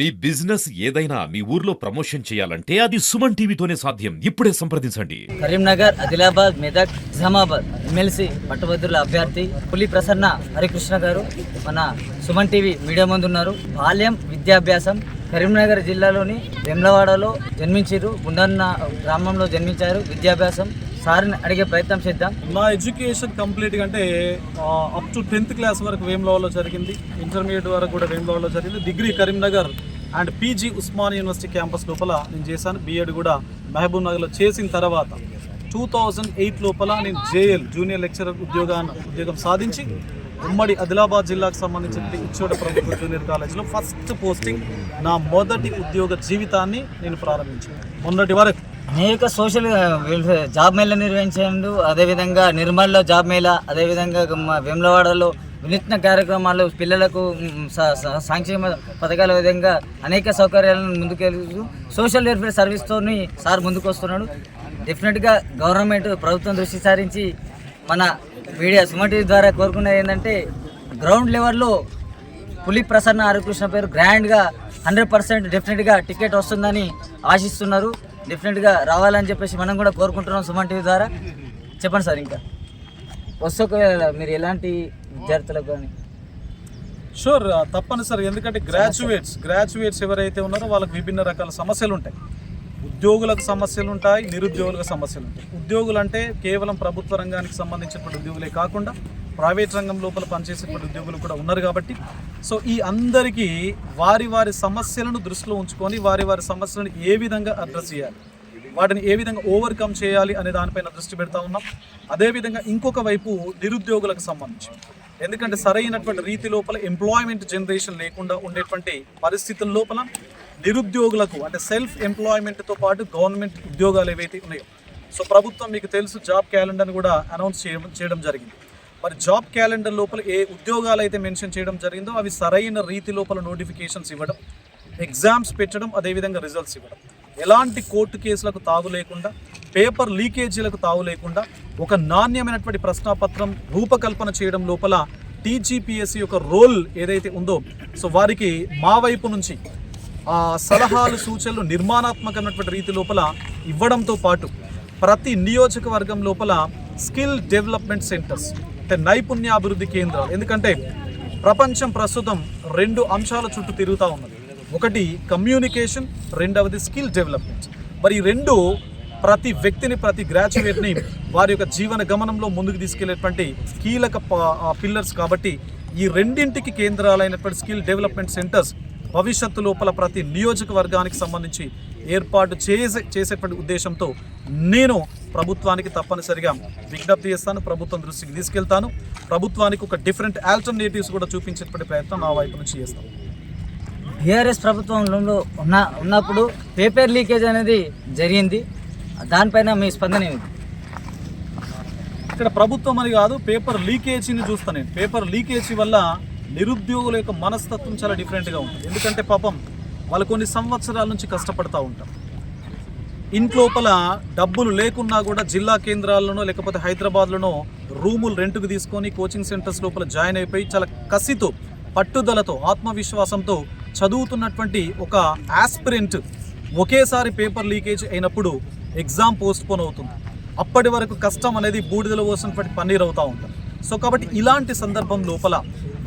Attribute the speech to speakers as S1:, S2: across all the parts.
S1: మీ business ఏదైనా మీ ఊర్లో promotion చేయాలంటే అది సుమన్ టీవీతోనే సాధ్యం. ఇప్పుడే సంప్రదించండి.
S2: కరీంనగర్, ఆదిలాబాద్, మెదక్, నిజామాబాద్ ఎమ్మెల్సీ పట్టభద్రుల అభ్యర్థి పులి ప్రసన్న హరికృష్ణ గారు మన సుమన్ టీవీ మీడియా ముందు ఉన్నారు. బాల్యం విద్యాభ్యాసం కరీంనగర్ జిల్లాలోని వెమ్లవాడలో జన్మించారు. గుండన్న గ్రామంలో జన్మించారు. విద్యాభ్యాసం సార్ని అడిగే ప్రయత్నం చేద్దాం.
S3: నా ఎడ్యుకేషన్ కంప్లీట్గా అంటే అప్ టు 10th క్లాస్ వరకు వేములవాడలో జరిగింది. ఇంటర్మీడియట్ వరకు కూడా వేములవాడలో జరిగింది. Degree Karimnagar and PG Osmania university campus లోపల నేను చేశాను. బీఎడ్ కూడా మహబూబ్ నగర్లో చేసిన తర్వాత 2008 లోపల నేను జేఎల్ జూనియర్ లెక్చరర్ ఉద్యోగం సాధించి ఉమ్మడి ఆదిలాబాద్ జిల్లాకు సంబంధించిన ఇచ్చోడ ప్రభుత్వ జూనియర్ కాలేజ్లో ఫస్ట్ పోస్టింగ్ నా మొదటి ఉద్యోగ జీవితాన్ని నేను ప్రారంభించాను. మొన్నటి వరకు
S2: అనేక సోషల్ వెల్ఫేర్ జాబ్ మేళా నిర్వహించాడు. అదేవిధంగా నిర్మల్లో జాబ్ మేళా, అదేవిధంగా వేములవాడలో వినూత్న కార్యక్రమాలు, పిల్లలకు సంక్షేమ పథకాల విధంగా అనేక సౌకర్యాలను ముందుకెళ్తూ సోషల్ వెల్ఫేర్ సర్వీస్తో సార్ ముందుకు వస్తున్నాడు. డెఫినెట్గా గవర్నమెంట్ ప్రభుత్వం దృష్టి సారించి మన మీడియా సుమన్ టీవీ ద్వారా కోరుకునేది ఏంటంటే గ్రౌండ్ లెవెల్లో పులి ప్రసన్న హరికృష్ణ పేరు గ్రాండ్గా 100% డెఫినెట్గా టికెట్ వస్తుందని ఆశిస్తున్నారు. డెఫినెట్గా రావాలని చెప్పేసి మనం కూడా కోరుకుంటున్నాం సుమన్ టీవీ ద్వారా. చెప్పండి సార్, ఇంకా ఒకవేళ మీరు ఎలాంటి విద్యార్థులకు కానీ?
S3: షూర్, తప్పనిసరి. ఎందుకంటే గ్రాడ్యుయేట్స్ ఎవరైతే ఉన్నారో వాళ్ళకి విభిన్న రకాల సమస్యలు ఉంటాయి. ఉద్యోగులకు సమస్యలు ఉంటాయి, నిరుద్యోగులకు సమస్యలు ఉంటాయి. ఉద్యోగులు అంటే కేవలం ప్రభుత్వ రంగానికి సంబంధించినటువంటి ఉద్యోగులే కాకుండా ప్రైవేట్ రంగం లోపల పనిచేసేటువంటి ఉద్యోగులు కూడా ఉన్నారు. కాబట్టి సో ఈ అందరికీ వారి వారి సమస్యలను దృష్టిలో ఉంచుకొని వారి సమస్యలను ఏ విధంగా అడ్రస్ చేయాలి, వాటిని ఏ విధంగా ఓవర్కమ్ చేయాలి అనే దానిపైన దృష్టి పెడతా ఉన్నాం. అదేవిధంగా ఇంకొక వైపు నిరుద్యోగులకు సంబంధించి, ఎందుకంటే సరైనటువంటి రీతి లోపల ఎంప్లాయ్మెంట్ జనరేషన్ లేకుండా ఉండేటువంటి పరిస్థితుల లోపల నిరుద్యోగులకు అంటే సెల్ఫ్ ఎంప్లాయ్మెంట్తో పాటు గవర్నమెంట్ ఉద్యోగాలు ఏవైతే ఉన్నాయో, సో ప్రభుత్వం మీకు తెలుసు జాబ్ క్యాలెండర్ని కూడా అనౌన్స్ చేయడం జరిగింది. మరి జాబ్ క్యాలెండర్ లోపల ఏ ఉద్యోగాలు అయితే మెన్షన్ చేయడం జరిగిందో అవి సరైన రీతి లోపల నోటిఫికేషన్స్ ఇవ్వడం, ఎగ్జామ్స్ పెట్టడం, అదేవిధంగా రిజల్ట్స్ ఇవ్వడం, ఎలాంటి కోర్టు కేసులకు తావు లేకుండా, పేపర్ లీకేజీలకు తావు లేకుండా ఒక నాణ్యమైనటువంటి ప్రశ్నాపత్రం రూపకల్పన చేయడం లోపల టీజీపీఎస్సీ యొక్క రోల్ ఏదైతే ఉందో, సో వారికి మా వైపు నుంచి సలహాలు సూచనలు నిర్మాణాత్మకమైనటువంటి రీతి లోపల ఇవ్వడంతో పాటు ప్రతి నియోజకవర్గం లోపల స్కిల్ డెవలప్మెంట్ సెంటర్స్ అంటే నైపుణ్యాభివృద్ధి కేంద్రాలు, ఎందుకంటే ప్రపంచం ప్రస్తుతం 2 అంశాల చుట్టూ తిరుగుతూ ఉన్నది. ఒకటి కమ్యూనికేషన్, రెండవది స్కిల్ డెవలప్మెంట్. మరి ఈ రెండు ప్రతి వ్యక్తిని, ప్రతి గ్రాడ్యుయేట్ని వారి యొక్క జీవన గమనంలో ముందుకు తీసుకెళ్లేటువంటి కీలక పిల్లర్స్. కాబట్టి ఈ రెండింటికి కేంద్రాలైనటువంటి స్కిల్ డెవలప్మెంట్ సెంటర్స్ భవిష్యత్తు లోపల ప్రతి నియోజకవర్గానికి సంబంధించి ఏర్పాటు చేసేటువంటి ఉద్దేశంతో నేను ప్రభుత్వానికి తప్పనిసరిగా విజ్ఞప్తి చేస్తాను, ప్రభుత్వం దృష్టికి తీసుకెళ్తాను. ప్రభుత్వానికి ఒక డిఫరెంట్ ఆల్టర్నేటివ్స్ కూడా చూపించేటువంటి ప్రయత్నం నా వైపు నుంచి చేస్తాను.
S2: బీఆర్ఎస్ ప్రభుత్వంలో ఉన్నప్పుడు పేపర్ లీకేజ్ అనేది జరిగింది, దానిపైన మీ స్పందన ఏమిటి?
S3: ఇక్కడ ప్రభుత్వం అని కాదు, పేపర్ లీకేజీని చూస్తాను నేను. పేపర్ లీకేజీ వల్ల నిరుద్యోగుల యొక్క మనస్తత్వం చాలా డిఫరెంట్గా ఉంటుంది. ఎందుకంటే పాపం వాళ్ళు కొన్ని సంవత్సరాల నుంచి కష్టపడతా ఉంటారు. ఇంట్లోపల డబ్బులు లేకున్నా కూడా జిల్లా కేంద్రాల్లోనో లేకపోతే హైదరాబాద్లోనో రూములు రెంట్కు తీసుకొని కోచింగ్ సెంటర్స్ లోపల జాయిన్ అయిపోయి చాలా కసితో, పట్టుదలతో, ఆత్మవిశ్వాసంతో చదువుతున్నటువంటి ఒక ఆస్పిరెంట్ ఒకేసారి పేపర్ లీకేజ్ అయినప్పుడు ఎగ్జామ్ పోస్ట్పోన్ అవుతుంది. అప్పటి వరకు కష్టం అనేది బూడిదలో పోసినటువంటి పన్నీర్ అవుతూ ఉంటుంది. సో కాబట్టి ఇలాంటి సందర్భం లోపల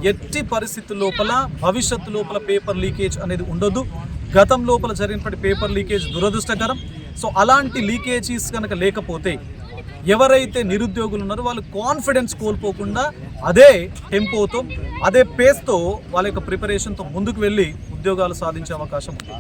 S3: ఎట్టి పరిస్థితుల లోపల భవిష్యత్తు లోపల పేపర్ లీకేజ్ అనేది ఉండదు. గతం లోపల జరిగినటువంటి పేపర్ లీకేజ్ దురదృష్టకరం. సో అలాంటి లీకేజీస్ కనుక లేకపోతే ఎవరైతే నిరుద్యోగులు ఉన్నారో వాళ్ళు కాన్ఫిడెన్స్ కోల్పోకుండా అదే టెంపోతో, అదే పేస్తో వాళ్ళ యొక్క ప్రిపరేషన్తో ముందుకు వెళ్ళి ఉద్యోగాలు సాధించే అవకాశం ఉంది.